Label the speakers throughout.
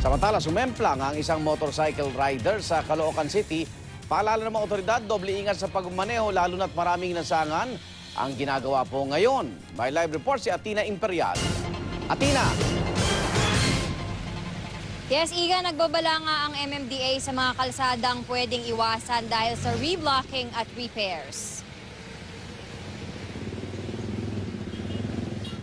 Speaker 1: Samantala, sumemplang ang isang motorcycle rider sa Caloocan City. Paalala ng mga otoridad, doble ingat sa pagmaneho lalo na't maraming nasangan ang ginagawa po ngayon. May live report si Atina Imperial. Atina!
Speaker 2: Yes, Iga, nagbabala nga ang MMDA sa mga kalsadang pwedeng iwasan dahil sa reblocking at repairs.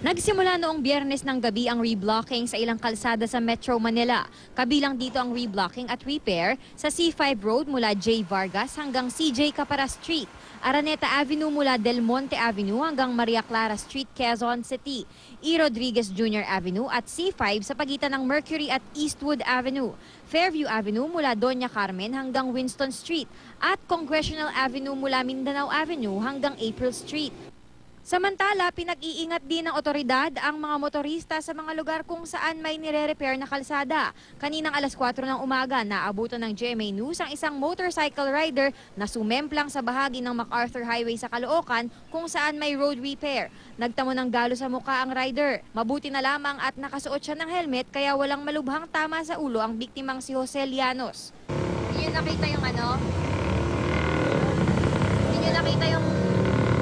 Speaker 2: Nagsimula noong Biyernes ng gabi ang reblocking sa ilang kalsada sa Metro Manila. Kabilang dito ang reblocking at repair sa C5 Road mula J. Vargas hanggang CJ Capara Street, Araneta Avenue mula Del Monte Avenue hanggang Maria Clara Street, Quezon City, E. Rodriguez Jr. Avenue at C5 sa pagitan ng Mercury at Eastwood Avenue, Fairview Avenue mula Doña Carmen hanggang Winston Street at Congressional Avenue mula Mindanao Avenue hanggang April Street. Samantala, pinag-iingat din ng otoridad ang mga motorista sa mga lugar kung saan may nire-repair na kalsada. Kaninang alas 4 ng umaga, naabutan ng GMA News ang isang motorcycle rider na sumemplang sa bahagi ng MacArthur Highway sa Caloocan kung saan may road repair. Nagtamo ng galo sa mukha ang rider. Mabuti na lamang at nakasuot siya ng helmet kaya walang malubhang tama sa ulo ang biktimang si Jose Llanos. Hindi niyo nakita yung ano? Hindi niyo nakita yung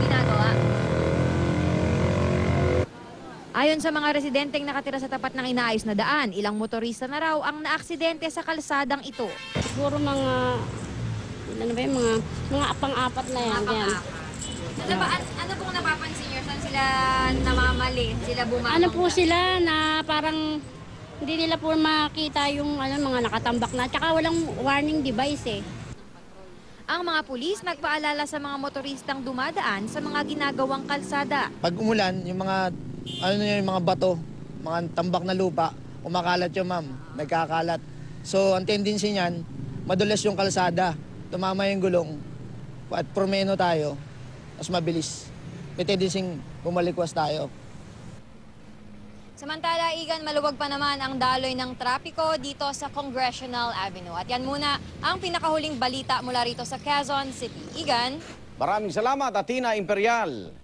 Speaker 2: ginagawa? Ayon sa mga residenteng nakatira sa tapat ng inaayos na daan, ilang motorista na raw ang naaksidente sa kalsadang ito.
Speaker 3: Siguro mga, ano ba yung mga pang-apat na yan.
Speaker 2: Ano pong napapansin niyo? Saan sila namamali? Sila bumabang?
Speaker 3: Ano po sila na parang hindi nila po makita yung mga nakatambak na. Tsaka walang warning device eh.
Speaker 2: Ang mga pulis nagpaalala sa mga motoristang dumadaan sa mga ginagawang kalsada.
Speaker 4: Pag umulan, yung mga bato, mga tambak na lupa, kumakalat yun, ma'am, nagkakalat. So, ang tendency niyan, madulas yung kalsada, tumama yung gulong, at promeno tayo, mas mabilis. May tendency bumalikwas tayo.
Speaker 2: Samantala, Igan, maluwag pa naman ang daloy ng trapiko dito sa Congressional Avenue. At yan muna ang pinakahuling balita mula rito sa Quezon City. Igan?
Speaker 1: Maraming salamat, Atina Imperial.